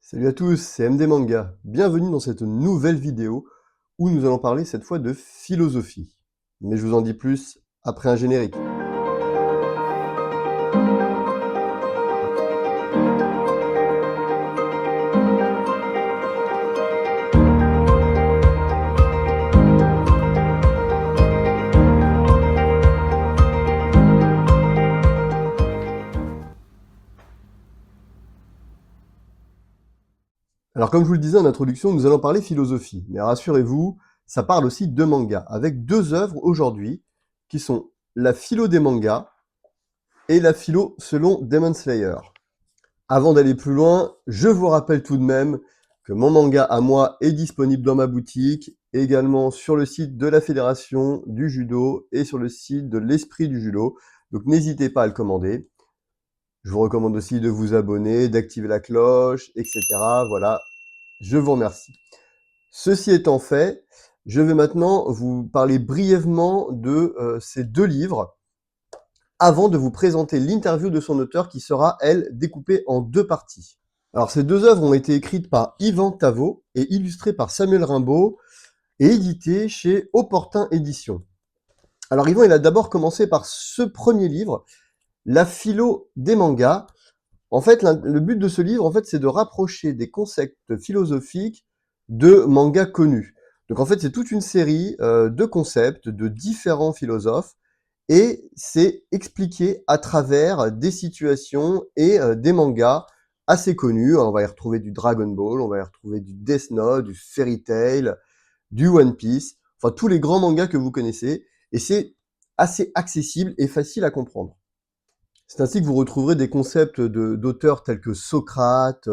Salut à tous, c'est MD Manga. Bienvenue dans cette nouvelle vidéo où nous allons parler cette fois de philosophie. Mais je vous en dis plus après un générique. Alors comme je vous le disais en introduction, nous allons parler philosophie. Mais rassurez-vous, ça parle aussi de manga, avec deux œuvres aujourd'hui qui sont la philo des mangas et la philo selon Demon Slayer. Avant d'aller plus loin, je vous rappelle tout de même que mon manga à moi est disponible dans ma boutique, également sur le site de la Fédération du Judo et sur le site de l'Esprit du Judo. Donc n'hésitez pas à le commander. Je vous recommande aussi de vous abonner, d'activer la cloche, etc. Voilà, je vous remercie. Ceci étant fait, je vais maintenant vous parler brièvement de ces deux livres avant de vous présenter l'interview de son auteur qui sera, elle, découpée en deux parties. Alors, ces deux œuvres ont été écrites par Yvan Tavot et illustrées par Samuel Rimbaud et éditées chez Opportun Éditions. Alors, Yvan, il a d'abord commencé par ce premier livre, La philo des mangas. En fait, le but de ce livre, en fait, c'est de rapprocher des concepts philosophiques de mangas connus. Donc, en fait, c'est toute une série de concepts de différents philosophes et c'est expliqué à travers des situations et des mangas assez connus. On va y retrouver du Dragon Ball, on va y retrouver du Death Note, du Fairy Tail, du One Piece, enfin tous les grands mangas que vous connaissez, et c'est assez accessible et facile à comprendre. C'est ainsi que vous retrouverez des concepts d'auteurs tels que Socrate,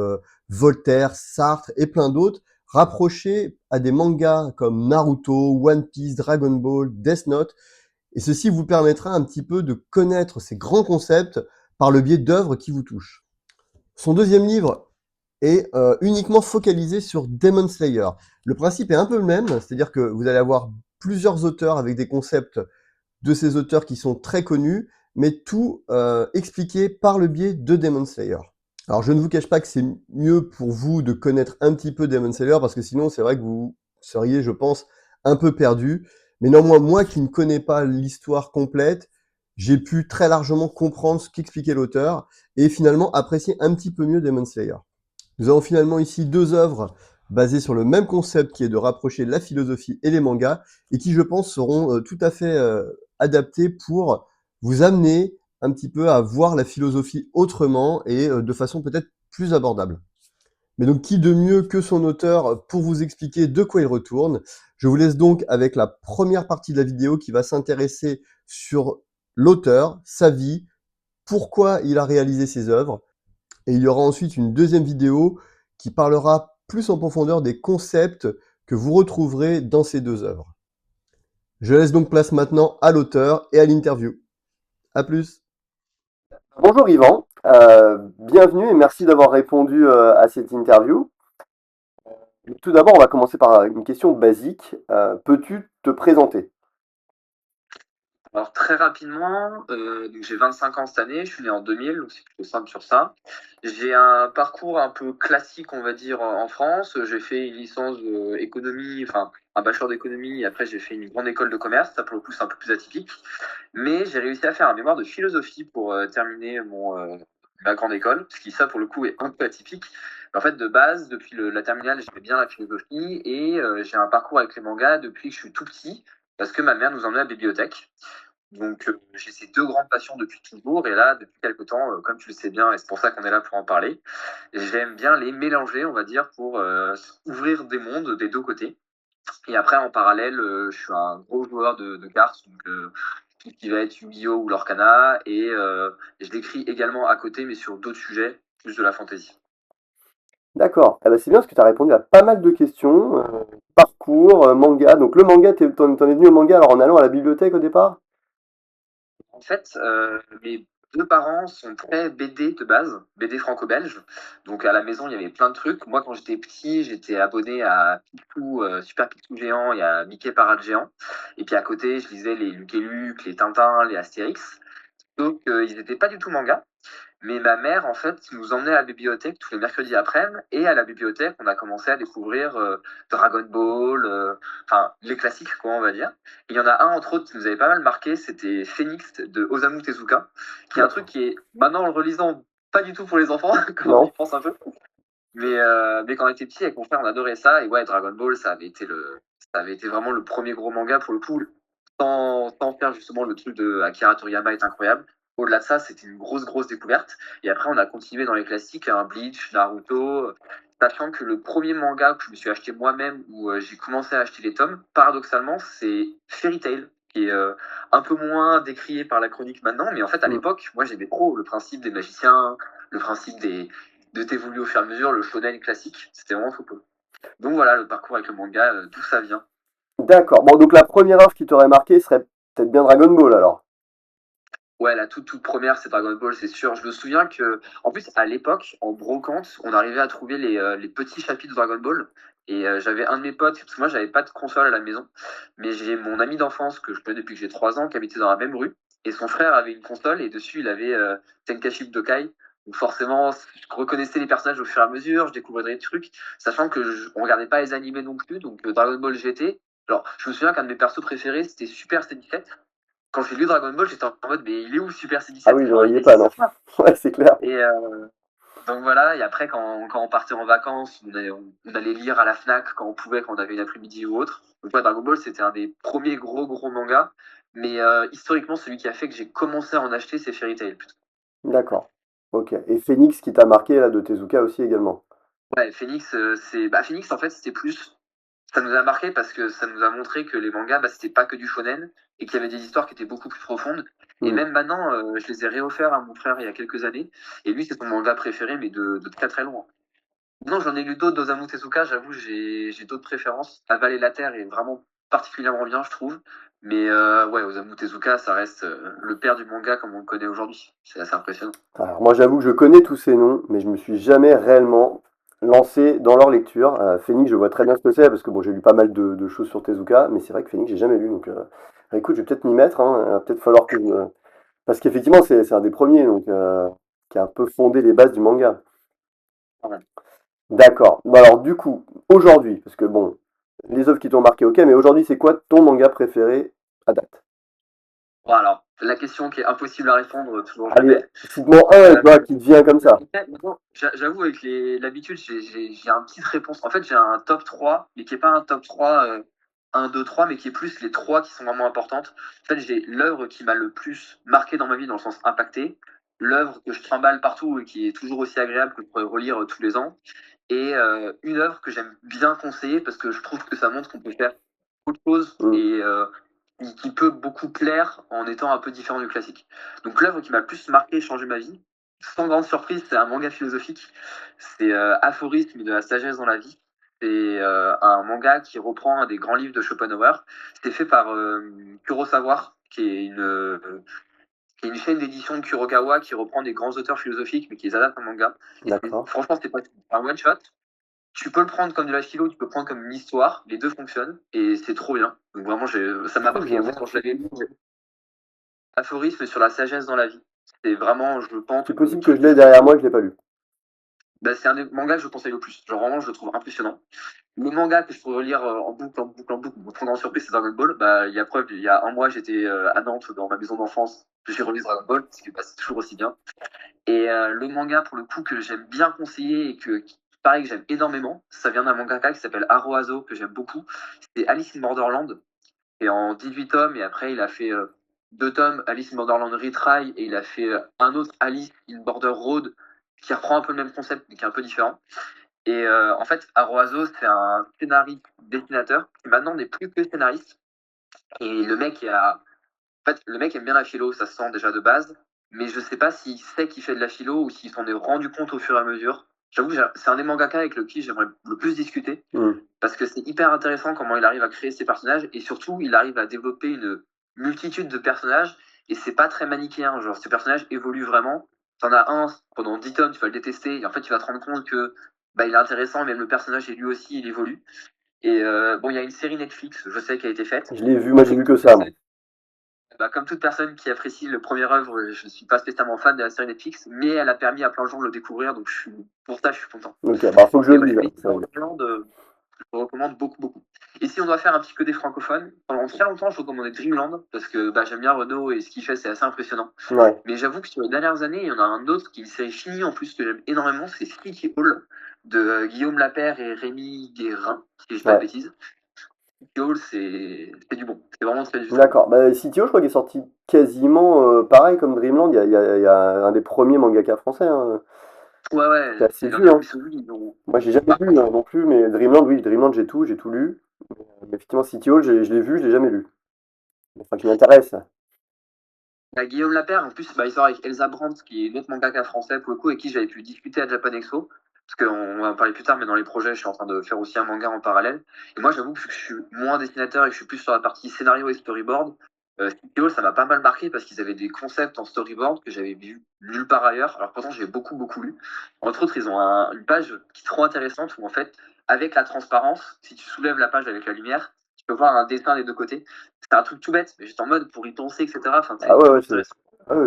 Voltaire, Sartre et plein d'autres, rapprochés à des mangas comme Naruto, One Piece, Dragon Ball, Death Note, et ceci vous permettra un petit peu de connaître ces grands concepts par le biais d'œuvres qui vous touchent. Son deuxième livre est uniquement focalisé sur Demon Slayer. Le principe est un peu le même, c'est-à-dire que vous allez avoir plusieurs auteurs avec des concepts de ces auteurs qui sont très connus, mais tout expliqué par le biais de Demon Slayer. Alors je ne vous cache pas que c'est mieux pour vous de connaître un petit peu Demon Slayer, parce que sinon c'est vrai que vous seriez, je pense, un peu perdu. Mais néanmoins, moi qui ne connais pas l'histoire complète, j'ai pu très largement comprendre ce qu'expliquait l'auteur et finalement apprécier un petit peu mieux Demon Slayer. Nous avons finalement ici deux œuvres basées sur le même concept qui est de rapprocher la philosophie et les mangas et qui, je pense, seront tout à fait adaptés pour vous amener un petit peu à voir la philosophie autrement et de façon peut-être plus abordable. Mais donc, qui de mieux que son auteur pour vous expliquer de quoi il retourne? Je vous laisse donc avec la première partie de la vidéo qui va s'intéresser sur l'auteur, sa vie, pourquoi il a réalisé ses œuvres. Et il y aura ensuite une deuxième vidéo qui parlera plus en profondeur des concepts que vous retrouverez dans ces deux œuvres. Je laisse donc place maintenant à l'auteur et à l'interview. À plus. Bonjour Yvan, bienvenue et merci d'avoir répondu à cette interview. Tout d'abord, on va commencer par une question basique. Peux-tu te présenter? Alors très rapidement, donc j'ai 25 ans cette année, je suis né en 2000, donc c'est plutôt simple sur ça. J'ai un parcours un peu classique, on va dire, en France. J'ai fait une licence d'économie, enfin un bachelor d'économie, et après j'ai fait une grande école de commerce. Ça pour le coup c'est un peu plus atypique, mais j'ai réussi à faire un mémoire de philosophie pour terminer ma grande école, ce qui ça pour le coup est un peu atypique. En fait, de base, depuis la terminale, j'aimais bien la philosophie et j'ai un parcours avec les mangas depuis que je suis tout petit, parce que ma mère nous emmenait à la bibliothèque. Donc, j'ai ces deux grandes passions depuis toujours. Et là, depuis quelque temps, comme tu le sais bien, et c'est pour ça qu'on est là pour en parler, j'aime bien les mélanger, on va dire, pour ouvrir des mondes des deux côtés. Et après, en parallèle, je suis un gros joueur de cartes, donc tout ce qui va être Yu-Gi-Oh! Ou Lorcana. Et je l'écris également à côté, mais sur d'autres sujets, plus de la fantasy. D'accord, eh ben, c'est bien parce que tu as répondu à pas mal de questions. Parcours, manga. Donc le manga, t'en es venu au manga alors en allant à la bibliothèque au départ? En fait, mes 2 parents sont très BD de base, BD franco-belge. Donc à la maison, il y avait plein de trucs. Moi, quand j'étais petit, j'étais abonné à Picsou, Super Picsou géant et à Mickey Parade géant. Et puis à côté, je lisais les Lucky Luke, les Tintins, les Astérix. Donc ils étaient pas du tout manga. Mais ma mère, en fait, nous emmenait à la bibliothèque tous les mercredis après-midi. Et à la bibliothèque, on a commencé à découvrir Dragon Ball, enfin, les classiques, quoi, on va dire. Et il y en a un, entre autres, qui nous avait pas mal marqué, c'était Phoenix de Osamu Tezuka, qui est un truc D'accord. qui est, maintenant, en le relisant, pas du tout pour les enfants, quand on y Non. pense un peu. Mais quand on était petit avec mon frère, on adorait ça. Et ouais, Dragon Ball, ça avait été vraiment le premier gros manga pour le coup. Sans faire justement le truc de Akira Toriyama est incroyable. Au-delà de ça, c'était une grosse découverte. Et après, on a continué dans les classiques, hein, Bleach, Naruto, sachant que le premier manga que je me suis acheté moi-même, où j'ai commencé à acheter les tomes, paradoxalement, c'est Fairy Tail, qui est un peu moins décrié par la chronique maintenant, mais en fait, à Mm. l'époque, moi, j'aimais trop le principe des magiciens, le principe de t'évoluer au fur et à mesure, le shonen classique, c'était vraiment trop cool. Donc voilà, le parcours avec le manga, d'où ça vient. D'accord. Bon, donc la première œuvre qui t'aurait marqué serait peut-être bien Dragon Ball alors. Ouais, la toute première, c'est Dragon Ball, c'est sûr. Je me souviens que, en plus, à l'époque, en brocante, on arrivait à trouver les petits chapitres de Dragon Ball. Et j'avais un de mes potes, parce que moi, j'avais pas de console à la maison, mais j'ai mon ami d'enfance que je connais depuis que j'ai 3 ans, qui habitait dans la même rue. Et son frère avait une console, et dessus, il avait Tenkaichi Budokai. Donc forcément, je reconnaissais les personnages au fur et à mesure, je découvrais des trucs, sachant que on regardait pas les animés non plus, donc Dragon Ball GT. Alors, je me souviens qu'un de mes persos préférés, c'était Super C17. Quand j'ai lu Dragon Ball, j'étais en mode, mais il est où Super Ah C17? oui, je Genre, il voyais pas, non. n'existe pas. Ouais, c'est clair. Et donc voilà, et après, quand on partait en vacances, on allait lire à la Fnac quand on pouvait, quand on avait une après-midi ou autre. Donc ouais, Dragon Ball, c'était un des premiers gros mangas. Mais historiquement, celui qui a fait que j'ai commencé à en acheter, c'est Fairy Tail, plutôt. D'accord. Ok. Et Phoenix qui t'a marqué là de Tezuka aussi également. Ouais, Phoenix, Phoenix, en fait, c'était plus. Ça nous a marqué parce que ça nous a montré que les mangas, c'était pas que du shonen et qu'il y avait des histoires qui étaient beaucoup plus profondes. Et Hmm. même maintenant, je les ai réofferts à mon frère il y a quelques années. Et lui, c'est son manga préféré, mais de très loin. Non, j'en ai lu d'autres d'Osamu Tezuka, j'avoue, j'ai d'autres préférences. Avaler la Terre est vraiment particulièrement bien, je trouve. Mais ouais, Osamu Tezuka, ça reste le père du manga comme on le connaît aujourd'hui. C'est assez impressionnant. Alors moi j'avoue que je connais tous ces noms, mais je me suis jamais réellement lancé dans leur lecture. Phoenix, je vois très bien ce que c'est, parce que bon, j'ai lu pas mal de choses sur Tezuka, mais c'est vrai que Phoenix, j'ai jamais lu. Donc écoute, je vais peut-être m'y mettre, hein. Il va peut-être falloir que je me... Parce qu'effectivement, c'est un des premiers, donc qui a un peu fondé les bases du manga. Voilà. D'accord. Bon alors du coup, aujourd'hui, parce que bon, les œuvres qui t'ont marqué, ok, mais aujourd'hui, c'est quoi ton manga préféré à date? Bon, alors, la question qui est impossible à répondre, toujours Allez, jamais. cite-moi un, Euh, toi, qui te vient comme ça. J'avoue, avec l'habitude, j'ai une petite réponse. En fait, j'ai un top 3 mais qui n'est pas un top 3 1, 2, 3, mais qui est plus les 3 qui sont vraiment importantes. En fait, j'ai l'œuvre qui m'a le plus marqué dans ma vie, dans le sens impacté, l'œuvre que je trimballe partout et qui est toujours aussi agréable que je pourrais relire tous les ans, et une œuvre que j'aime bien conseiller parce que je trouve que ça montre qu'on peut faire autre chose Hmm. et qui peut beaucoup plaire en étant un peu différent du classique. Donc l'œuvre qui m'a le plus marqué et changé ma vie, sans grande surprise, c'est un manga philosophique. C'est Aphorisme de la sagesse dans la vie. C'est un manga qui reprend un des grands livres de Schopenhauer. C'est fait par Kurosawa, qui est une chaîne d'édition de Kurokawa qui reprend des grands auteurs philosophiques mais qui les adapte en manga. Et D'accord. franchement, c'est pas un one shot. Tu peux le prendre comme de la philo, tu peux le prendre comme une histoire. Les deux fonctionnent et c'est trop bien. Donc vraiment, ça m'a Je marqué. En fait, quand je l'avais lu, Aphorisme sur la sagesse dans la vie. C'est vraiment, je pense, C'est possible que tout je ce que l'ai je peux derrière dire. moi et que je l'ai pas lu. Bah, c'est un des mangas que je conseille le plus. Genre vraiment, je le trouve impressionnant. Le manga que je pourrais relire en boucle, pour grande surprise, c'est Dragon Ball. Bah, il y a preuve, il y a un mois, j'étais à Nantes dans ma maison d'enfance. J'ai relu Dragon Ball, parce que c'est toujours aussi bien. Et le manga, pour le coup, que j'aime bien conseiller et pareil, que j'aime énormément, ça vient d'un mangaka qui s'appelle Haro Azo, que j'aime beaucoup. C'est Alice in Borderland, et en 18 tomes, et après, il a fait 2 tomes Alice in Borderland Retry, et il a fait un autre Alice in Border Road, qui reprend un peu le même concept, mais qui est un peu différent. Et en fait, Aroazo, c'est un scénariste dessinateur qui maintenant n'est plus que scénariste. Et en fait, le mec aime bien la philo, ça se sent déjà de base, mais je sais pas s'il sait qu'il fait de la philo ou s'il s'en est rendu compte au fur et à mesure. J'avoue que c'est un des mangaka avec lequel j'aimerais le plus discuter, Hmm. parce que c'est hyper intéressant comment il arrive à créer ses personnages, et surtout, il arrive à développer une multitude de personnages, et c'est pas très manichéen, genre ces personnages évoluent vraiment. T'en as un, pendant 10 tomes, tu vas le détester, et en fait, tu vas te rendre compte que bah, il est intéressant, même le personnage, et lui aussi, il évolue. Et bon, il y a une série Netflix, je sais, qui a été faite. Je l'ai vu, moi Je j'ai vous vu que ça, moi. conseille Bah, comme toute personne qui apprécie le premier œuvre, je ne suis pas spécialement fan de la série Netflix, mais elle a permis à plein de gens de le découvrir, donc pour ça, je suis content. Ok, bah faut que je Et le ouais, lise, les hein, ça. Greenland, je le recommande beaucoup, beaucoup. Et si on doit faire un petit côté francophone, pendant très longtemps, je recommandais Dreamland, parce que bah, j'aime bien Renaud et ce qu'il fait, c'est assez impressionnant. Ouais. Mais j'avoue que sur les dernières années, il y en a un autre qui est une série finie en plus que j'aime énormément, c'est Sleepy Hall de Guillaume Lapère et Rémi Guérin, si je dis pas de Ouais. bêtises. Sleepy Hall, c'est du bon. C'est vraiment très du très bon. D'accord. Bah, CTO, je crois qu'il est sorti quasiment pareil comme Dreamland. Il y a un des premiers mangaka français, hein. Ouais, C'est ouais, assez c'est vieux, hein. Irving Souli, ils ont... Moi, j'ai jamais Bah, lu franchement, non plus, mais Dreamland, oui, Dreamland, j'ai tout lu. Mais effectivement, City Hall, je l'ai vu, je l'ai jamais lu. Enfin, qui m'intéresse. bah, Guillaume Lapère, en plus, bah, il sort avec Elsa Brandt, qui est une autre mangaka français, pour le coup, avec qui j'avais pu discuter à Japan Expo. Parce qu'on va en parler plus tard, mais dans les projets, je suis en train de faire aussi un manga en parallèle. Et moi, j'avoue que vu que je suis moins dessinateur et que je suis plus sur la partie scénario et storyboard, Studio, ça m'a pas mal marqué parce qu'ils avaient des concepts en storyboard que j'avais vu nulle part ailleurs. Alors pourtant, j'ai beaucoup, beaucoup lu. Entre autres, ils ont une page qui est trop intéressante où, en fait, avec la transparence, si tu soulèves la page avec la lumière, tu peux voir un dessin des deux côtés. C'est un truc tout bête, mais j'étais en mode pour y penser, etc. Enfin, Ah c'est ouais, très ouais, intéressant.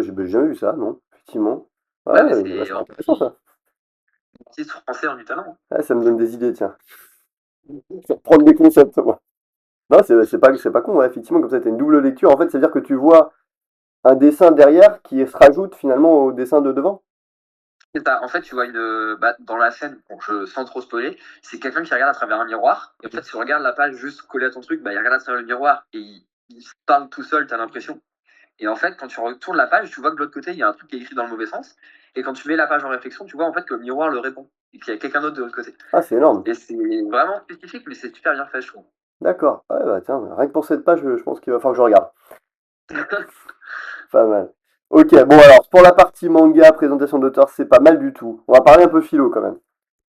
j'ai jamais vu ça, non, effectivement. Ouais, Ouais, mais ouais, c'est vachement un intéressant ça. petit français en du talent. Ouais, ça me donne des idées, tiens. Je vais reprendre des concepts, moi. Non, c'est pas con, ouais, effectivement, comme ça, t'as une double lecture. En fait, c'est-à-dire que tu vois un dessin derrière qui se rajoute finalement au dessin de devant. C'est ça. En fait, tu vois bah, dans la scène, bon, sans trop spoiler, c'est quelqu'un qui regarde à travers un miroir. Et en fait, si tu regardes la page juste collée à ton truc, bah, il regarde à travers le miroir et il se parle tout seul, t'as l'impression. Et en fait, quand tu retournes la page, tu vois que de l'autre côté, il y a un truc qui est écrit dans le mauvais sens. Et quand tu mets la page en réflexion, tu vois en fait que le miroir le répond. Et qu'il y a quelqu'un d'autre de l'autre côté. Ah, c'est énorme. Et c'est vraiment spécifique, mais c'est super bien fait, je trouve. D'accord. Ouais, bah tiens, rien que pour cette page, je pense qu'il va falloir que je regarde. Pas mal. Ok, bon alors, pour la partie manga, présentation d'auteur, c'est pas mal du tout. On va parler un peu philo quand même.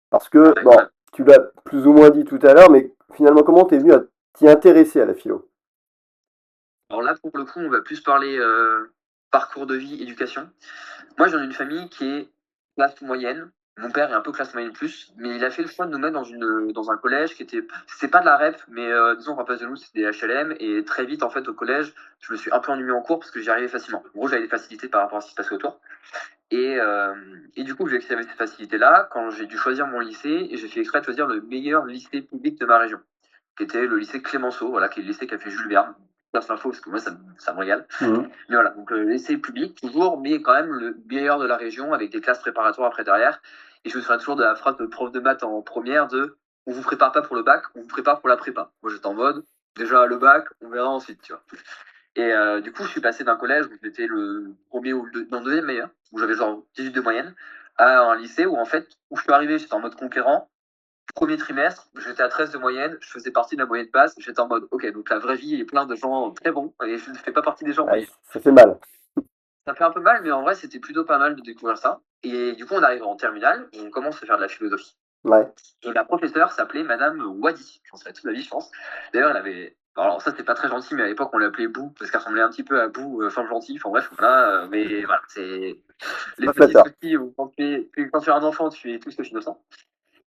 Parce que, Ouais, bon, quand même. tu l'as plus ou moins dit tout à l'heure, mais finalement, comment t'es venu à t'y intéresser à la philo? Alors là, pour le coup, on va plus parler parcours de vie, éducation. Moi, j'en ai une famille qui est classe moyenne. Mon père est un peu classe moyenne plus, mais il a fait le choix de nous mettre dans un collège qui était, c'est pas de la REP, mais disons qu'en face de nous, c'était des HLM. Et très vite, en fait, au collège, je me suis un peu ennuyé en cours parce que j'y arrivais facilement. En gros, j'avais des facilités par rapport à ce qui se passait autour. Et du coup, vu que j'avais ces facilités-là, quand j'ai dû choisir mon lycée, j'ai fait exprès de choisir le meilleur lycée public de ma région, qui était le lycée Clémenceau, voilà, qui est le lycée qu'a fait Jules Verne. Place l'info parce que moi, ça me régale. Mhm. Mais voilà, donc le lycée public, toujours, mais quand même le meilleur de la région, avec des classes préparatoires après derrière. Et je me souviens toujours de la phrase de prof de maths en première de on vous prépare pas pour le bac, on vous prépare pour la prépa. Moi j'étais en mode, déjà le bac, on verra ensuite, tu vois. Et du coup, je suis passé d'un collège où j'étais le premier ou le deuxième meilleur, où j'avais genre 18 de moyenne, à un lycée où en fait, où je suis arrivé, j'étais en mode conquérant. Premier trimestre, j'étais à 13 de moyenne, je faisais partie de la moyenne basse, j'étais en mode, ok, donc la vraie vie est plein de gens très bons, et je ne fais pas partie des gens Ouais, moyens. ça fait mal. Ça fait un peu mal, mais en vrai, c'était plutôt pas mal de découvrir ça. Et du coup, on arrive en terminale, et on commence à faire de la philosophie. Ouais. Et la professeure s'appelait Madame Wadi. J'en savais toute ma vie, je pense. D'ailleurs, elle avait. Alors, ça, c'est pas très gentil, mais à l'époque, on l'appelait Bou, parce qu'elle ressemblait un petit peu à Bou, femme gentille. Enfin, bref, voilà. Mais voilà, c'est C'est les pas petits flatteur. soucis où quand tu es un enfant, tu es tout ce que innocent.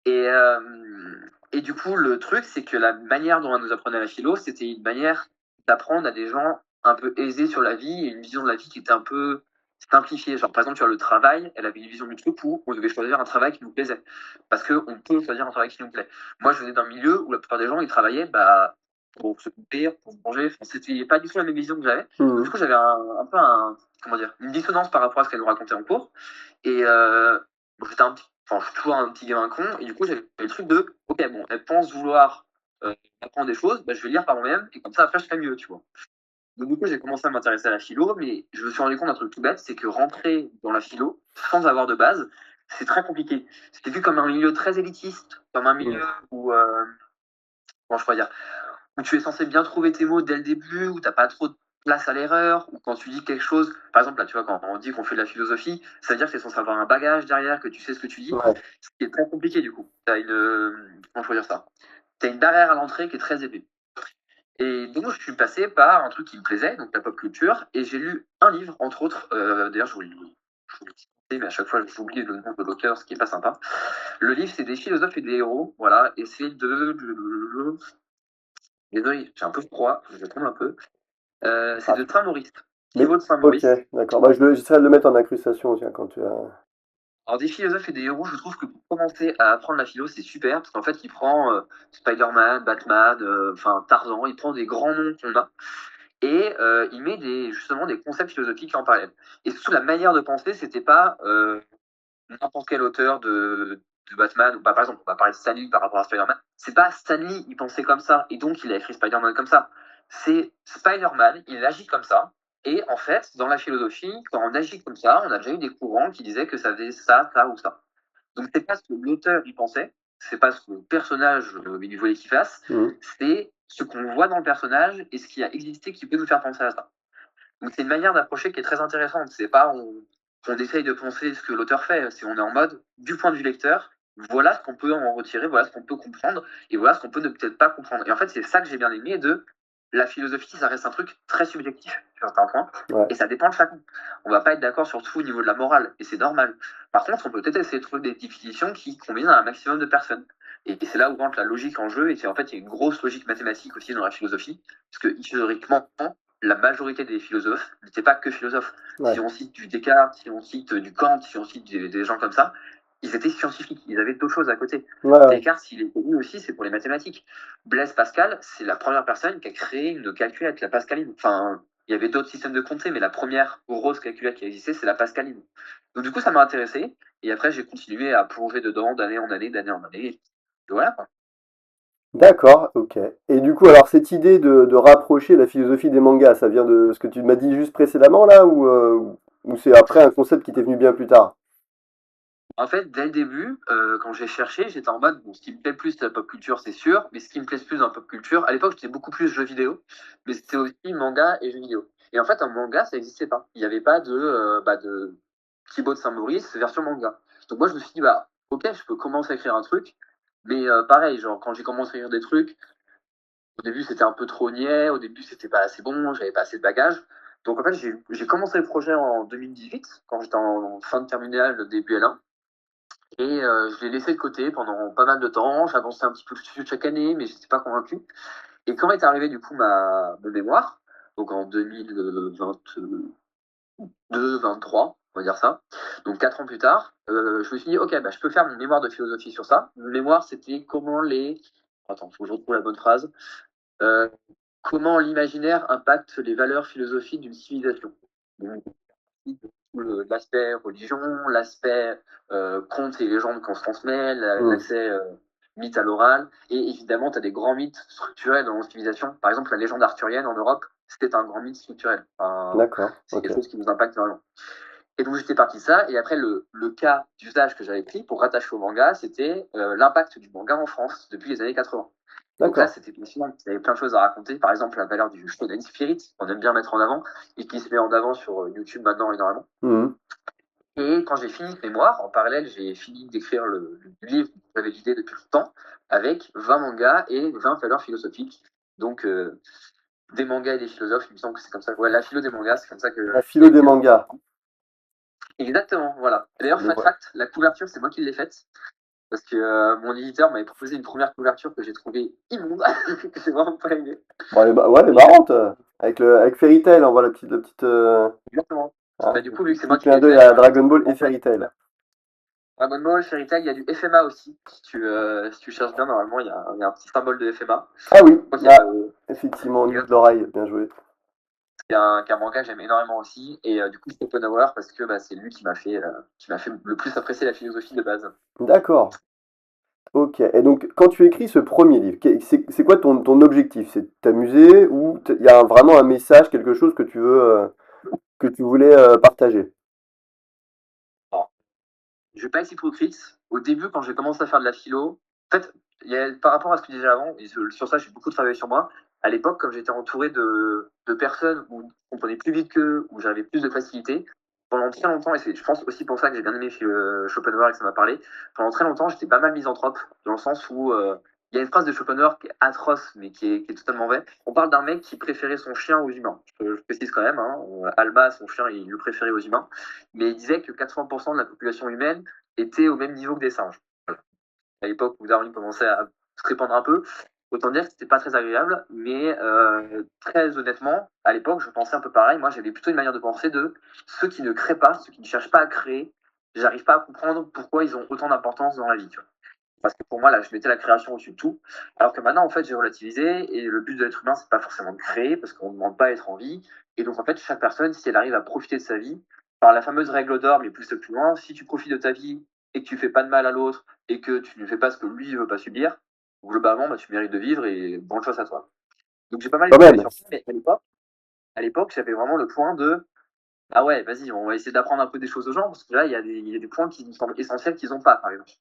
Et, du coup, le truc, c'est que la manière dont elle nous apprenait la philo, c'était une manière d'apprendre à des gens un peu aisés sur la vie et une vision de la vie qui était un peu simplifiée. Genre, par exemple, tu vois, le travail, elle avait une vision du truc où on devait choisir un travail qui nous plaisait. Parce qu'on peut choisir un travail qui nous plaît. Moi, je venais d'un milieu où la plupart des gens, ils travaillaient bah, pour se nourrir, pour manger. Enfin, c'était pas du tout la même vision que j'avais. Du Mhm. coup, j'avais un peu comment dire, une dissonance par rapport à ce qu'elle nous racontait en cours. Et bon, enfin, je suis toujours un petit gamin con, et du coup, j'avais le truc de, ok, bon, elle pense vouloir apprendre des choses, bah, je vais lire par moi-même, et comme ça, après, je ferai mieux, tu vois. Donc, du coup, j'ai commencé à m'intéresser à la philo, mais je me suis rendu compte d'un truc tout bête, c'est que rentrer dans la philo, sans avoir de base, c'est très compliqué. C'était vu comme un milieu très élitiste, comme un milieu Mhm. où, comment je pourrais dire, où tu es censé bien trouver tes mots dès le début, où t'as pas trop de place à l'erreur, ou quand tu dis quelque chose, par exemple, là, tu vois, quand on dit qu'on fait de la philosophie, ça veut dire que tu es censé avoir un bagage derrière, que tu sais ce que tu dis, Ouais. ce qui est très compliqué du coup. T'as une, comment je peux dire ça? T'as une barrière à l'entrée qui est très élevée. Et donc, je suis passé par un truc qui me plaisait, donc la pop culture, et j'ai lu un livre, entre autres, d'ailleurs, je vous le citer, mais à chaque fois, j'oublie le nom de l'auteur, ce qui est pas sympa. Le livre, c'est des philosophes et des héros, voilà, et c'est de, désolé, j'ai un peu froid, je tombe un peu. C'est Ah, de Saint-Maurice. mais Thibaut de ok, Saint-Maurice. d'accord. Bah, j'essaierai de le mettre en incrustation tiens, quand tu as. Alors, des philosophes et des héros, je trouve que pour commencer à apprendre la philo, c'est super, parce qu'en fait, il prend Spider-Man, Batman, enfin Tarzan, il prend des grands noms qu'on a, et il met justement des concepts philosophiques en parallèle. Et surtout, la manière de penser, c'était pas n'importe quel auteur de Batman, ou bah, par exemple, on va parler de Stan Lee par rapport à Spider-Man, c'est pas Stan Lee, il pensait comme ça, et donc il a écrit Spider-Man comme ça. C'est Spider-Man, il agit comme ça, et en fait, dans la philosophie, quand on agit comme ça, on a déjà eu des courants qui disaient que ça faisait ça, ça ou ça. Donc c'est pas ce que l'auteur y pensait, c'est pas ce que le personnage il voulait qu'il fasse, Mhm. c'est ce qu'on voit dans le personnage et ce qui a existé qui peut nous faire penser à ça. Donc c'est une manière d'approcher qui est très intéressante. C'est pas on essaye de penser ce que l'auteur fait, c'est on est en mode du point de vue lecteur, voilà ce qu'on peut en retirer, voilà ce qu'on peut comprendre et voilà ce qu'on peut ne peut-être pas comprendre. Et en fait c'est ça que j'ai bien aimé de la philosophie, ça reste un truc très subjectif sur certains points Ouais. et ça dépend de chacun. On va pas être d'accord sur tout au niveau de la morale et c'est normal. Par contre, on peut peut-être essayer de trouver des définitions qui conviennent à un maximum de personnes. Et c'est là où rentre la logique en jeu et c'est en fait il y a une grosse logique mathématique aussi dans la philosophie parce que historiquement la majorité des philosophes n'étaient pas que philosophes. Si Ouais. on cite du Descartes, si on cite du Kant, si on cite des gens comme ça, ils étaient scientifiques, ils avaient d'autres choses à côté. Ouais, ouais. Descartes, s'il est connu aussi, c'est pour les mathématiques. Blaise Pascal, c'est la première personne qui a créé une calculette, la pascaline. Enfin, il y avait d'autres systèmes de compter, mais la première grosse calculette qui existait, c'est la pascaline. Donc du coup, ça m'a intéressé, et après, j'ai continué à plonger dedans d'année en année, d'année en année. Et voilà, quoi. D'accord, ok. Et du coup, alors cette idée de rapprocher la philosophie des mangas, ça vient de ce que tu m'as dit juste précédemment là, ou c'est après un concept qui t'est venu bien plus tard? En fait, dès le début, quand j'ai cherché, j'étais en mode, bon, ce qui me plaît le plus, c'est la pop culture, c'est sûr, mais ce qui me plaît le plus dans la pop culture, à l'époque, j'étais beaucoup plus jeux vidéo, mais c'était aussi manga et jeux vidéo. Et en fait, un manga, ça n'existait pas. Il n'y avait pas de Thibaut de Saint-Maurice version manga. Donc moi, je me suis dit, bah, ok, je peux commencer à écrire un truc, mais pareil, genre, quand j'ai commencé à écrire des trucs, au début, c'était un peu trop niais, au début, c'était pas assez bon, j'avais pas assez de bagages. Donc en fait, j'ai commencé le projet en 2018, quand j'étais en fin de terminale, début L1. Et je l'ai laissé de côté pendant pas mal de temps. J'avançais un petit peu dessus chaque année, mais je n'étais pas convaincu. Et quand est arrivé du coup mon mémoire, donc en 2022, 23, on va dire ça, donc 4 ans plus tard, je me suis dit, ok, bah, je peux faire mon mémoire de philosophie sur ça. Mon mémoire, c'était comment les... Attends, faut que je retrouve la bonne phrase. Euh, Comment l'imaginaire impacte les valeurs philosophiques d'une civilisation. Donc, l'aspect religion, l'aspect contes et légendes qu'on se transmet, Hmm. l'accès mythe à l'oral, et évidemment, tu as des grands mythes structurels dans notre civilisation. Par exemple, la légende arthurienne en Europe, c'était un grand mythe structurel. Enfin, D'accord, c'est ok. quelque chose qui nous impacte vraiment. Et donc, j'étais parti de ça, et après, le cas d'usage que j'avais pris pour rattacher au manga, c'était l'impact du manga en France depuis les années 80. Donc là, D'accord. c'était passionnant. Il y avait plein de choses à raconter. Par exemple, la valeur du shonen spirit, qu'on aime bien mettre en avant, et qui se met en avant sur YouTube maintenant énormément. Mhm. Et quand j'ai fini ce mémoire, en parallèle, j'ai fini d'écrire le livre que j'avais l'idée depuis longtemps, avec 20 mangas et 20 valeurs philosophiques. Donc, des mangas et des philosophes, il me semble que c'est comme ça. Ouais, la philo des mangas, c'est comme ça La que philo des mangas. Exactement, voilà. Et d'ailleurs, Bon, fun ouais. fact, la couverture, c'est moi qui l'ai faite. Parce que mon éditeur m'avait proposé une première couverture que j'ai trouvée immonde, que j'ai vraiment pas aimé. Bon, ouais, elle est Et marrante. Avec Fairy Tail, on voit la petite, exactement. hein, Bah, du le coup, vu petit, que c'est moi petit qui clin l'ai d'œil faite, à bah, Dragon Ball et Fairy Tail. Dragon Ball, Fairy Tail, il y a du FMA aussi. Si tu cherches bien, normalement, il y a un petit symbole de FMA. Ah oui, Je crois qu'il y a, là, effectivement, au niveau de l'oreille, bien joué. qu'un manga que j'aime énormément aussi. Et du coup, c'est Schopenhauer parce que bah, c'est lui qui m'a fait le plus apprécier la philosophie de base. D'accord. Ok. Et donc, quand tu écris ce premier livre, c'est quoi ton objectif? C'est de t'amuser ou il y a vraiment un message, quelque chose que tu voulais partager? Alors, je vais pas être hypocrite. Au début, quand j'ai commencé à faire de la philo, en fait, par rapport à ce que je disais avant, et sur ça, j'ai beaucoup travaillé sur moi. À l'époque, comme j'étais entouré de personnes où je comprenais plus vite qu'eux, où j'avais plus de facilité, pendant très longtemps, et c'est, je pense aussi pour ça que j'ai bien aimé Schopenhauer et que ça m'a parlé, pendant très longtemps, j'étais pas mal misanthrope, dans le sens où il y a une phrase de Schopenhauer qui est atroce, mais qui est totalement vraie. On parle d'un mec qui préférait son chien aux humains. Je précise quand même, hein, Alma, son chien, il le préférait aux humains. Mais il disait que 80% de la population humaine était au même niveau que des singes. À l'époque où Darwin commençait à se répandre un peu. Autant dire que c'était pas très agréable, mais très honnêtement, à l'époque, je pensais un peu pareil. Moi, j'avais plutôt une manière de penser de ceux qui ne créent pas, ceux qui ne cherchent pas à créer, j'arrive pas à comprendre pourquoi ils ont autant d'importance dans la vie, tu vois. Parce que pour moi, là, je mettais la création au-dessus de tout. Alors que maintenant, en fait, j'ai relativisé et le but de l'être humain, c'est pas forcément de créer parce qu'on ne demande pas à être en vie. Et donc, en fait, chaque personne, si elle arrive à profiter de sa vie, par la fameuse règle d'or, mais plus le plus loin, si tu profites de ta vie et que tu fais pas de mal à l'autre et que tu ne fais pas ce que lui veut pas subir, globalement, bah, tu mérites de vivre et bonne chance à toi. Donc, j'ai pas mal Quand évolué même. sur ça, mais à l'époque, j'avais vraiment le point de ah ouais, vas-y, on va essayer d'apprendre un peu des choses aux gens, parce que là, il y a des points qui me semblent essentiels qu'ils n'ont pas, par exemple.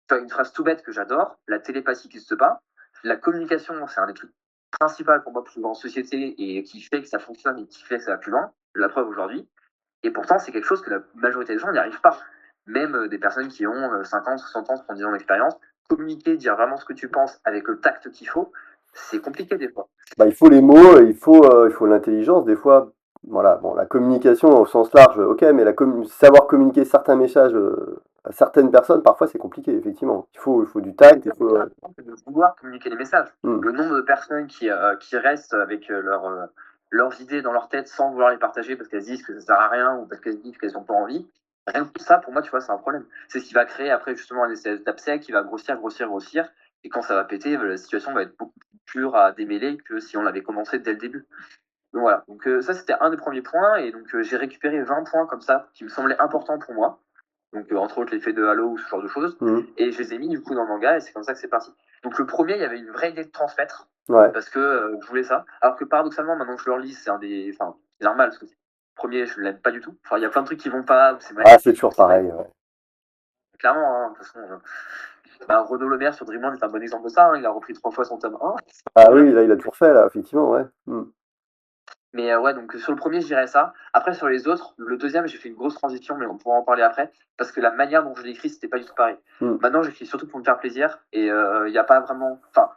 Tu vois, une phrase tout bête que j'adore, la télépathie n'existe pas. La communication, c'est un des trucs principaux pour moi pour en société et qui fait que ça fonctionne et qui fait que ça va plus loin. La preuve aujourd'hui. Et pourtant, c'est quelque chose que la majorité des gens n'y arrivent pas. Même des personnes qui ont 50, 60 ans, 70 ans d'expérience, communiquer, dire vraiment ce que tu penses avec le tact qu'il faut, c'est compliqué des fois. Bah, il faut les mots, il faut l'intelligence. Des fois, voilà, bon, la communication au sens large, ok, mais savoir communiquer certains messages à certaines personnes, parfois c'est compliqué, effectivement. Il faut du tact, il faut. De vouloir communiquer les messages. Hmm. Le nombre de personnes qui restent avec leurs idées dans leur tête sans vouloir les partager parce qu'elles disent que ça sert à rien ou parce qu'elles disent qu'elles n'ont pas envie, rien que ça, pour moi, tu vois, c'est un problème. C'est ce qui va créer après justement un espèce d'abcès qui va grossir, grossir, grossir. Et quand ça va péter, la situation va être beaucoup plus dure à démêler que si on l'avait commencé dès le début. Donc voilà, donc ça c'était un des premiers points, et donc j'ai récupéré 20 points comme ça qui me semblaient importants pour moi. Donc entre autres l'effet de halo ou ce genre de choses, et je les ai mis du coup dans le manga, et c'est comme ça que c'est parti. Donc le premier, il y avait une vraie idée de transmettre, Ouais. parce que je voulais ça. Alors que paradoxalement, maintenant que je le relis, c'est un des. Enfin, c'est normal, parce que le premier, je l'aime pas du tout. Enfin, il y a plein de trucs qui vont pas, c'est Ah, magnifique, c'est toujours pareil. Ouais. clairement, hein, de toute façon. Renaud Le Maire sur Dreamland est un bon exemple de ça, hein, il a repris 3 fois son tome 1. Ah oui, là, il a tout refait, là, effectivement, ouais. Mais ouais, donc sur le premier, je dirais ça. Après, sur les autres, le deuxième, j'ai fait une grosse transition, mais on pourra en parler après, parce que la manière dont je l'ai écrit, c'était pas du tout pareil. Maintenant, j'écris surtout pour me faire plaisir, et il n'y a pas vraiment. Enfin,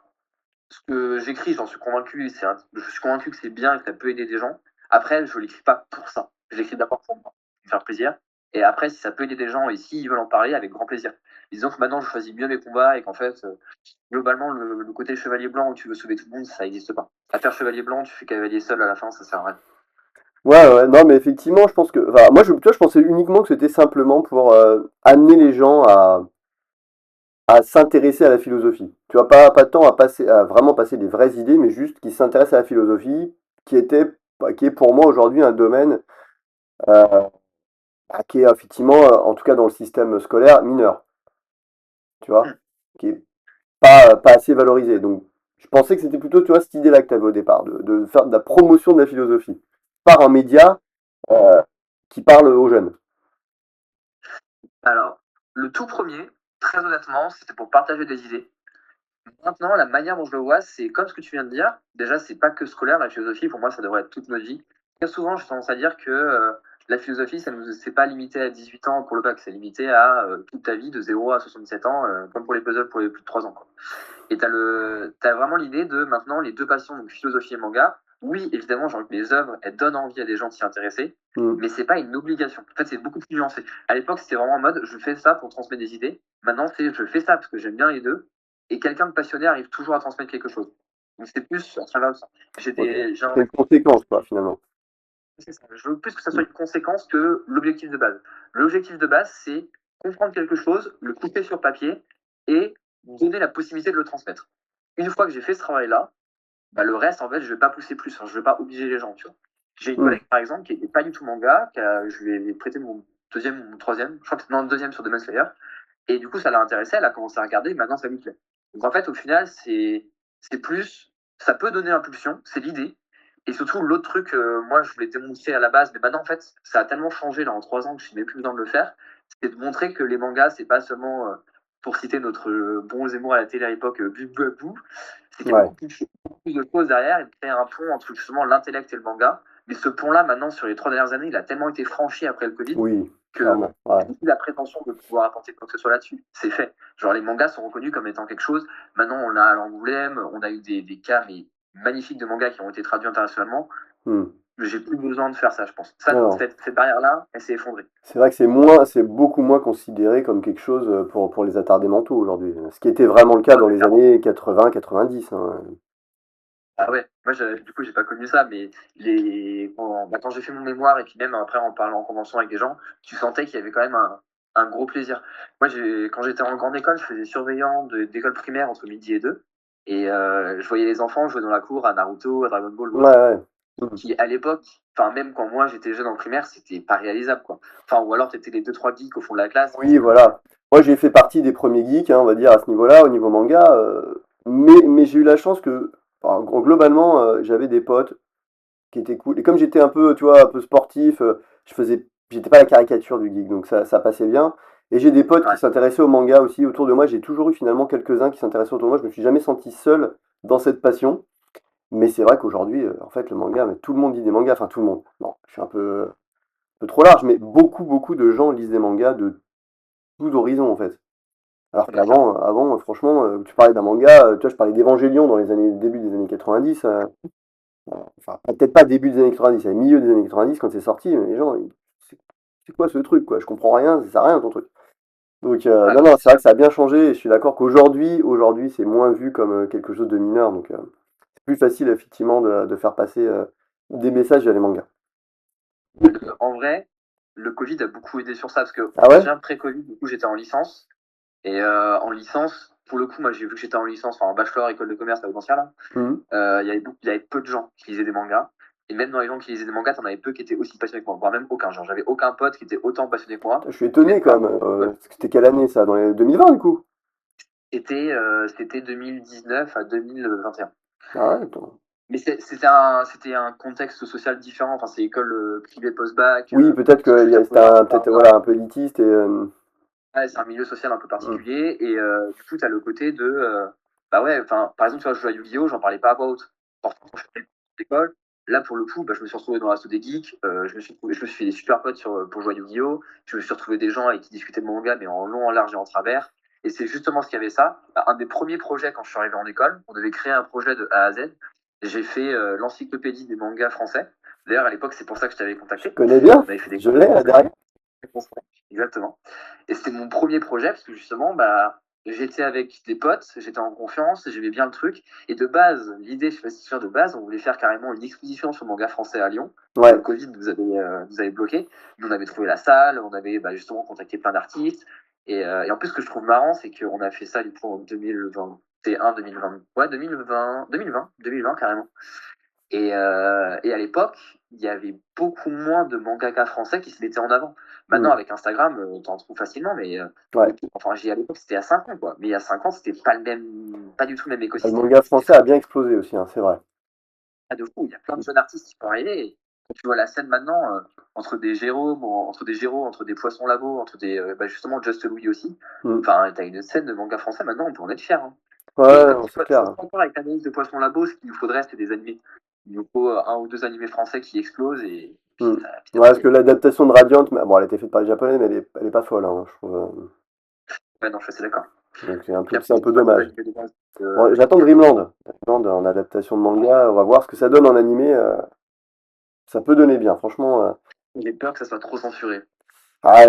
ce que j'écris, j'en suis convaincu, je suis convaincu que c'est bien et que ça peut aider des gens. Après, je l'écris pas pour ça. Je l'écris d'abord pour moi, me faire plaisir. Et après, si ça peut aider des gens et s'ils veulent en parler, avec grand plaisir. Disons que maintenant, je choisis mieux mes combats et qu'en fait, globalement, le côté chevalier blanc où tu veux sauver tout le monde, ça n'existe pas. À faire chevalier blanc, tu fais cavalier seul à la fin, ça sert à rien. Ouais, non, mais effectivement, je pense que. Enfin, moi, tu vois, je pensais uniquement que c'était simplement pour amener les gens à s'intéresser à la philosophie. Tu vois, pas tant à vraiment passer des vraies idées, mais juste qu'ils s'intéressent à la philosophie, qui est pour moi aujourd'hui un domaine euh, qui est effectivement, en tout cas dans le système scolaire, mineur. Tu vois, qui est pas assez valorisé. Donc, je pensais que c'était plutôt, tu vois, cette idée-là que tu avais au départ, de faire de la promotion de la philosophie par un média euh, qui parle aux jeunes. Alors, le tout premier, très honnêtement, c'était pour partager des idées. Maintenant, la manière dont je le vois, c'est comme ce que tu viens de dire. Déjà, c'est pas que scolaire, la philosophie, pour moi, ça devrait être toute notre vie. Très souvent, j'ai tendance à dire que la philosophie, c'est pas limité à 18 ans pour le bac, c'est limité à toute ta vie, de 0 à 67 ans, comme pour les puzzles pour les plus de 3 ans, quoi. Et t'as vraiment l'idée de maintenant les deux passions, donc philosophie et manga. Oui, évidemment, j'ai envie que mes œuvres, elles donnent envie à des gens de s'y intéresser, mais c'est pas une obligation. En fait, c'est beaucoup plus nuancé. À l'époque, c'était vraiment en mode, je fais ça pour transmettre des idées. Maintenant, c'est, je fais ça parce que j'aime bien les deux, et quelqu'un de passionné arrive toujours à transmettre quelque chose. Donc c'est plus à travers ça. C'est une conséquence, quoi, finalement. C'est ça. Je veux plus que ça soit une conséquence que l'objectif de base. L'objectif de base, c'est comprendre quelque chose, le couper sur papier et donner la possibilité de le transmettre. Une fois que j'ai fait ce travail-là, bah, le reste, en fait, je vais pas pousser plus. Je vais pas obliger les gens, tu vois. J'ai une collègue, par exemple, qui n'était pas du tout manga, je lui ai prêté mon deuxième ou mon troisième, je crois que c'était le deuxième sur Demon Slayer, et du coup, ça l'a intéressé, elle a commencé à regarder, et maintenant, ça lui plaît. Donc, en fait, au final, c'est plus, ça peut donner impulsion, c'est l'idée, et surtout, l'autre truc, moi, je voulais démontrer à la base, mais maintenant, en fait, ça a tellement changé là en 3 ans que je n'ai même plus besoin de le faire, c'est de montrer que les mangas, c'est pas seulement, pour citer notre bon Zemmour à la télé à l'époque, bou, c'était beaucoup plus de choses derrière et de créer un pont entre justement l'intellect et le manga. Mais ce pont-là, maintenant, sur les 3 dernières années, il a tellement été franchi après le Covid que j'ai plus la prétention de pouvoir apporter quoi que ce soit là-dessus. C'est fait. Genre, les mangas sont reconnus comme étant quelque chose. Maintenant, on a l'Angoulême, on a eu des cas mais magnifiques de mangas qui ont été traduits internationalement. j'ai plus besoin de faire ça, je pense. Ça, Non, non. cette barrière-là, elle s'est effondrée. C'est vrai que c'est beaucoup moins considéré comme quelque chose pour les attardés mentaux aujourd'hui. Ce qui était vraiment le cas Ah, dans mais les clairement. années 80-90, hein. Ah ouais, moi, du coup, j'ai pas connu ça, mais quand j'ai fait mon mémoire et puis même après en parlant en convention avec des gens, tu sentais qu'il y avait quand même un gros plaisir. Moi, quand j'étais en grande école, je faisais surveillant d'école primaire entre midi et 2. Et je voyais les enfants jouer dans la cour à Naruto, à Dragon Ball ou Ouais, autre, ouais. Mhm. qui à l'époque, enfin même quand moi j'étais jeune en primaire, c'était pas réalisable quoi. Enfin, ou alors t'étais les deux trois geeks au fond de la classe, mais Oui, c'est tout. voilà. Moi, j'ai fait partie des premiers geeks, hein, on va dire, à ce niveau-là, au niveau manga. Mais j'ai eu la chance que, enfin, globalement, j'avais des potes qui étaient cool. Et comme j'étais un peu, tu vois, un peu sportif, j'étais pas la caricature du geek, donc ça passait bien. Et j'ai des potes qui Ouais. s'intéressaient au manga aussi autour de moi. J'ai toujours eu finalement quelques-uns qui s'intéressaient autour de moi. Je me suis jamais senti seul dans cette passion. Mais c'est vrai qu'aujourd'hui, en fait, le manga, mais tout le monde lit des mangas. Enfin, tout le monde. Non, je suis un peu trop large, mais beaucoup de gens lisent des mangas de tous horizons, en fait. Alors Ah bah, clairement. qu'avant, franchement, tu parlais d'un manga, tu vois, je parlais d'Evangélion dans les années, début des années 90. Enfin, peut-être pas début des années 90, à milieu des années 90 quand c'est sorti, mais les gens, c'est c'est quoi ce truc, quoi? Je comprends rien, ça sert à rien ton truc. Donc, Ouais, non, non, non, c'est c'est vrai sûr. que ça a bien changé, et je suis d'accord qu'aujourd'hui, c'est moins vu comme quelque chose de mineur, donc c'est plus facile, effectivement, de faire passer des messages via les mangas. En vrai, le Covid a beaucoup aidé sur ça parce que Ah ouais? déjà pré-Covid, du coup, j'étais en licence. Et en licence, pour le coup, moi, j'ai vu que j'étais en licence, enfin en bachelor, école de commerce, là, ancien, là. Mhm. Il y avait peu de gens qui lisaient des mangas. Et même dans les gens qui lisaient des mangas, t'en avais peu qui étaient aussi passionnés que moi, voire même aucun. Genre, j'avais aucun pote qui était autant passionné que moi. Je suis Et étonné même quand même. parmi mes potes, C'était quelle année ça? Dans les 2020 du coup? c'était 2019 à 2021. Ah ouais, attends. Mais c'était un contexte social différent. Enfin, c'est école privée post-bac, Oui, peut-être qui que touche un c'était peu peut-être voilà, un peu élitiste et. ouais, c'est un milieu social un peu Hmm. particulier. Et du coup, tu as le côté de. Bah ouais, enfin, par exemple, tu vois, je joue à Yu-Gi-Oh!, j'en parlais pas à voix haute. Pourtant, quand je suis à l'école, là, pour le coup, bah, je me suis retrouvé dans l'assaut des geeks. Je me suis fait des super potes pour jouer à Yu-Gi-Oh! Je me suis retrouvé des gens avec qui discutaient de manga, mais en long, en large et en travers. Et c'est justement ce qu'il y avait ça. Bah, un des premiers projets quand je suis arrivé en école, on devait créer un projet de A à Z. J'ai fait l'encyclopédie des mangas français. D'ailleurs, à l'époque, c'est pour ça que je t'avais Je contacté. connais bien. On avait fait des Je l'ai là derrière. exactement. Et c'était mon premier projet parce que justement, bah, j'étais avec des potes, j'étais en confiance, j'aimais bien le truc. Et de base, l'idée, je sais pas si tu te souviens, de base, on voulait faire carrément une exposition sur le manga français à Lyon. Ouais. Le Covid nous avait bloqué. Mais on avait trouvé la salle, on avait bah, justement contacté plein d'artistes. Et en plus, ce que je trouve marrant, c'est qu'on a fait ça du coup en 2021, 2020. Ouais, 2020 carrément. Et à l'époque, il y avait beaucoup moins de mangaka français qui se mettaient en avant. Maintenant, Hmm. avec Instagram, t'en trouves facilement, mais Ouais. enfin, à l'époque, c'était à 5 ans, quoi. Mais il y a 5 ans, c'était pas du tout le même Le écosystème. manga C'était français a bien explosé aussi, hein, c'est vrai. pas de fou. Il y a plein de jeunes artistes qui sont arrivés. Et quand tu vois la scène maintenant, entre des Géraud, entre des Poissons Labo, entre bah, justement Just Louis aussi, Hmm. enfin, t'as une scène de manga français maintenant, on peut en être fier, hein. Et Ouais, comme non, tu c'est vois, je clair, pense hein. pas encore avec l'analyse de Poisson Labo, ce qu'il nous faudrait, c'est des animés. Il nous faut un ou deux animés français qui explosent et Hmm. puis Ouais, ça parce paye. que l'adaptation de Radiant, bon, elle a été faite par les Japonais, mais elle est pas folle, hein, je trouve. Ouais, non, je suis assez d'accord. Donc Puis c'est après, un c'est peu pas des dommage. animés de base. Bon, j'attends Gâteau. Dreamland. Dreamland en adaptation de manga, on va voir ce que ça donne en animé. Ça peut donner bien, franchement. J'ai peur que ça soit trop censuré. Ah,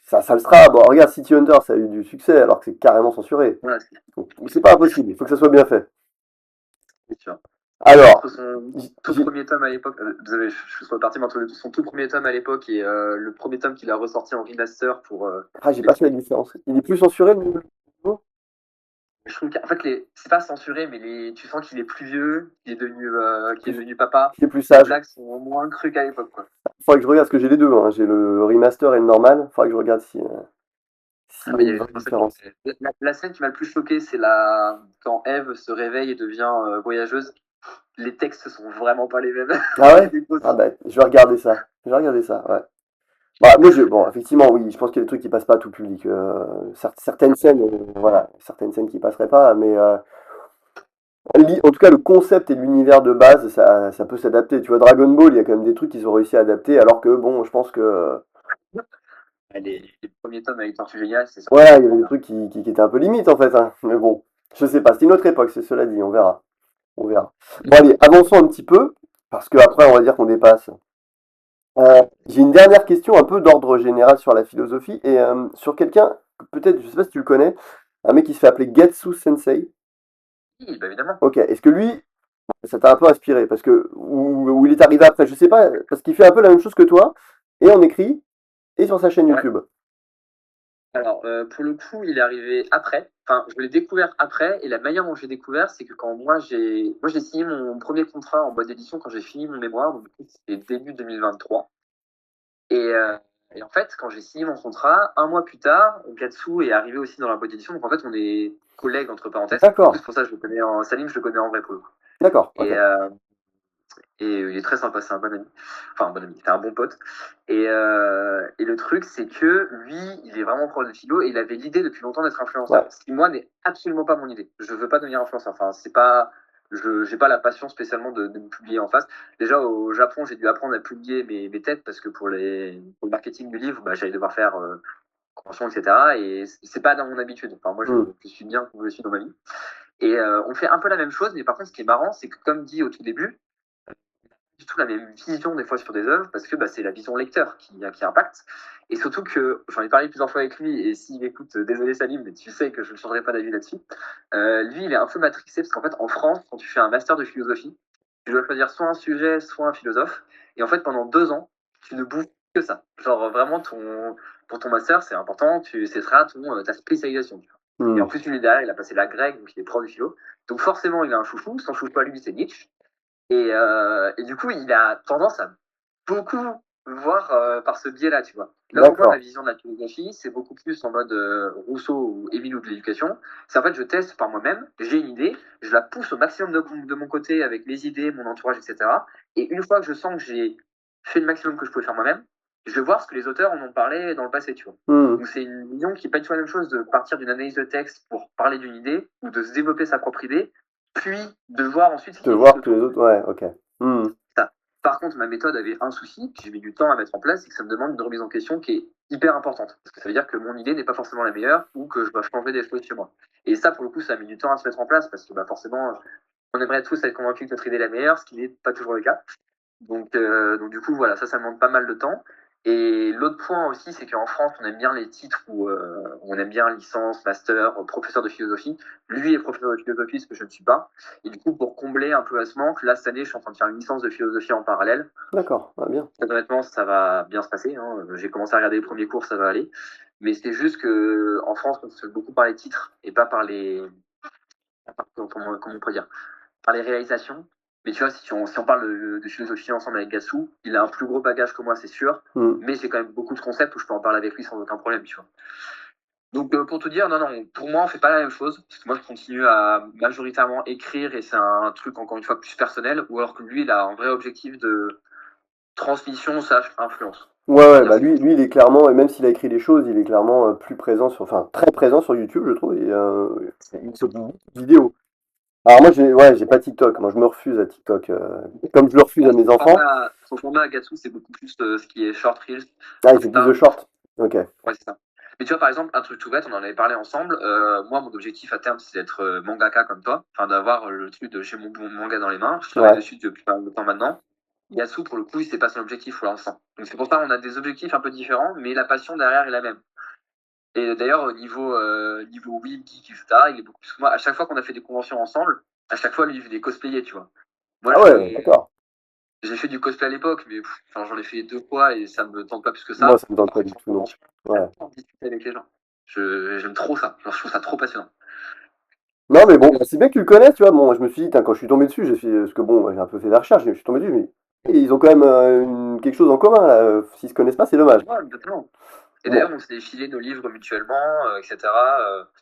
ça le sera. Bon, regarde, City Hunter, ça a eu du succès, alors que c'est carrément censuré. Voilà, Donc, c'est pas impossible, il faut que ça soit bien fait. c'est sûr. Mais Alors, entre son j- tout j'ai- premier tome à l'époque, désolé, je suis parti, mais entre son tout premier tome à l'époque et le premier tome qu'il a ressorti en remaster pour j'ai les pas fait la différence. Il est plus censuré, le nouveau? je trouve qu'en fait, c'est pas censuré, mais tu sens qu'il est plus vieux, qu'il est devenu papa. Il est plus Les sage. blagues sont moins crues qu'à l'époque, quoi. Faudrait que je regarde, parce que j'ai les deux, hein. J'ai le remaster et le normal. Faudrait que je regarde Ah, s'il y a mais il y une avait vraie vraiment ça qui différence. la scène qui m'a le plus choqué, c'est quand Eve se réveille et devient voyageuse. Les textes sont vraiment pas les mêmes. Ah ouais? C'est Ah possible. bah, je vais regarder ça. Je vais regarder ça, ouais. Bon, effectivement, oui, je pense qu'il y a des trucs qui passent pas à tout public. Certaines scènes, voilà, certaines scènes qui passeraient pas, mais en tout cas, le concept et l'univers de base, ça peut s'adapter. Tu vois, Dragon Ball, il y a quand même des trucs qu'ils ont réussi à adapter, alors que, bon, je pense que, Les premiers tomes avec Tortue Géniale, c'est sorti voilà, il y avait tellement des bien. trucs qui étaient un peu limites, en fait, hein. Mais bon, je sais pas, c'est une autre époque, c'est cela dit, on verra. On verra. Bon, allez, avançons un petit peu. parce que après, on va dire qu'on dépasse. J'ai une dernière question un peu d'ordre général sur la philosophie et sur quelqu'un, peut-être, je sais pas si tu le connais, un mec qui se fait appeler Gatsu Sensei. Oui, bah, évidemment. Ok, est-ce que lui, ça t'a un peu inspiré parce que où il est arrivé après, je sais pas, parce qu'il fait un peu la même chose que toi, et en écrit, et sur sa chaîne Ouais. YouTube. Alors, pour le coup, il est arrivé après. Enfin, je l'ai découvert après, et la manière dont j'ai découvert, c'est que quand moi j'ai signé mon premier contrat en boîte d'édition quand j'ai fini mon mémoire, donc du coup, c'était début 2023. Et, euh, et en fait, quand j'ai signé mon contrat, un mois plus tard, Gatsu est arrivé aussi dans la boîte d'édition. Donc en fait, on est collègues entre parenthèses. Du coup, D'accord, c'est pour ça que je le connais en Salim, je le connais en vrai pour le coup. d'accord, ok. Et, il est très sympa, c'est un bon ami. Enfin, un bon ami, c'est un bon pote. Et le truc, c'est que lui, il est vraiment proche de philo et il avait l'idée depuis longtemps d'être Ouais, influenceur. Ce qui, moi, n'est absolument pas mon idée. Je veux pas devenir influenceur. Enfin, c'est pas. Je j'ai pas la passion spécialement de me publier en face. Déjà, au Japon, j'ai dû apprendre à publier mes têtes parce que pour le marketing du livre, bah, j'allais devoir faire convention, etc. Et c'est pas dans mon habitude. Enfin, moi, hmm, je suis bien où je suis dans ma vie. On fait un peu la même chose, mais par contre, ce qui est marrant, c'est que comme dit au tout début, du tout la même vision des fois sur des œuvres parce que bah, c'est la vision lecteur qui impacte. Et surtout que j'en ai parlé plusieurs fois avec lui et s'il écoute, désolé Salim, mais tu sais que je ne changerai pas d'avis là-dessus. Lui, il est un peu matrixé parce qu'en fait, en France, quand tu fais un master de philosophie, tu dois choisir soit un sujet, soit un philosophe. Et en fait, pendant 2 ans, tu ne bouffes que ça. Genre vraiment, pour ton master, c'est important, ce sera ta spécialisation. Tu vois. Et en hmm, plus, lui, derrière, il a passé la grecque, donc il est prof de philo. Donc forcément, il a un chouchou. Son chouchou à lui, c'est Nietzsche. Et du coup, il a tendance à beaucoup voir par ce biais-là, tu vois. Là où moi, ma d'accord. vision de la philosophie, c'est beaucoup plus en mode Rousseau ou Émile ou de l'éducation. C'est en fait, je teste par moi-même, j'ai une idée, je la pousse au maximum de mon côté avec mes idées, mon entourage, etc. Et une fois que je sens que j'ai fait le maximum que je pouvais faire moi-même, je vais voir ce que les auteurs en ont parlé dans le passé, tu vois. Hmm. Donc c'est une vision qui n'est pas du tout la même chose de partir d'une analyse de texte pour parler d'une idée ou de se développer sa propre idée, puis de voir ensuite ce De qui existe voir que les autour. autres, ouais, ok. Hmm, Ça. Par contre, ma méthode avait un souci, que j'ai mis du temps à mettre en place, c'est que ça me demande une remise en question qui est hyper importante. Parce que ça veut dire que mon idée n'est pas forcément la meilleure ou que je dois changer des choses chez moi. Et ça, pour le coup, ça a mis du temps à se mettre en place parce que bah, forcément, on aimerait tous être convaincus que notre idée est la meilleure, ce qui n'est pas toujours le cas. Donc du coup, voilà, ça demande pas mal de temps. Et l'autre point aussi, c'est qu'en France, on aime bien les titres où on aime bien licence, master, professeur de philosophie. Lui est professeur de philosophie, ce que je ne suis pas. Et du coup, pour combler un peu à ce manque, là, cette année, je suis en train de faire une licence de philosophie en parallèle. d'accord, ah, bien. Très honnêtement, ça va bien se passer. Hein. J'ai commencé à regarder les premiers cours, ça va aller. Mais c'est juste que en France, on se fait beaucoup par les titres et pas par comment on peut dire, par les réalisations. Mais tu vois, si on parle de philosophie ensemble avec Gassou, il a un plus gros bagage que moi, c'est sûr. Hmm. Mais j'ai quand même beaucoup de concepts où je peux en parler avec lui sans aucun problème, tu vois. Donc pour te dire, non, non, pour moi, on fait pas la même chose. Parce que moi, je continue à majoritairement écrire et c'est un truc, encore une fois, plus personnel. Ou alors que lui, il a un vrai objectif de transmission, slash influence. Ouais, On va ouais, dire bah ça. lui, il est clairement, et même s'il a écrit des choses, il est clairement plus présent sur, enfin, très présent sur YouTube, je trouve, et il se beaucoup de vidéos. Alors moi, j'ai pas TikTok, moi je me refuse à TikTok, comme je le refuse à Ouais, mes enfants. son format à Gatsu, c'est beaucoup plus ce qui est short reels, Ah, il fait plus de Insta. short. Ok. Ouais, c'est ça. Mais tu vois, par exemple, un truc tout bête, on en avait parlé ensemble. Moi, mon objectif à terme, c'est d'être mangaka comme toi. Enfin, d'avoir le truc de j'ai mon manga dans les mains. Je travaille Ouais. dessus depuis pas mal de temps maintenant. Yasu, pour le coup, c'est pas son objectif pour l'instant. Donc, c'est pour ça qu'on a des objectifs un peu différents, mais la passion derrière est la même. Et d'ailleurs, au niveau Weeb, Geek, etc., il est beaucoup plus que moi. À chaque fois qu'on a fait des conventions ensemble, à chaque fois, lui, il faisait des cosplayers, tu vois. Moi, Ah ouais, d'accord. j'ai fait du cosplay à l'époque, mais enfin, j'en ai fait 2 fois et ça me tente pas plus que Moi, ça. ça me tente Par pas contre, du en tout, non. convention, Ouais. j'adore discuter avec les gens. J'aime trop ça. Genre, je trouve ça trop passionnant. Non, mais bon, c'est bien que tu le connaisses, tu vois. Bon, je me suis dit, tain, quand je suis tombé dessus, j'ai fait, parce que bon, j'ai un peu fait des recherches, je suis tombé dessus, et ils ont quand même quelque chose en commun, là. S'ils se connaissent pas, c'est dommage. Ouais, exactement. Et Bon, d'ailleurs, on s'est filé nos livres mutuellement, etc.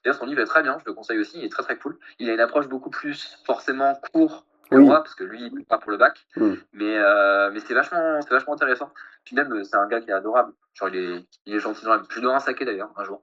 D'ailleurs, son livre est très bien, je le conseille aussi, il est très très cool. Il a une approche beaucoup plus forcément court que oui. moi, parce que lui, il prépare pour le bac. Hmm. Mais c'est vachement intéressant. Puis même, c'est un gars qui est adorable. Genre, il est gentil dans la... Je lui donnerai un saké d'ailleurs, un jour.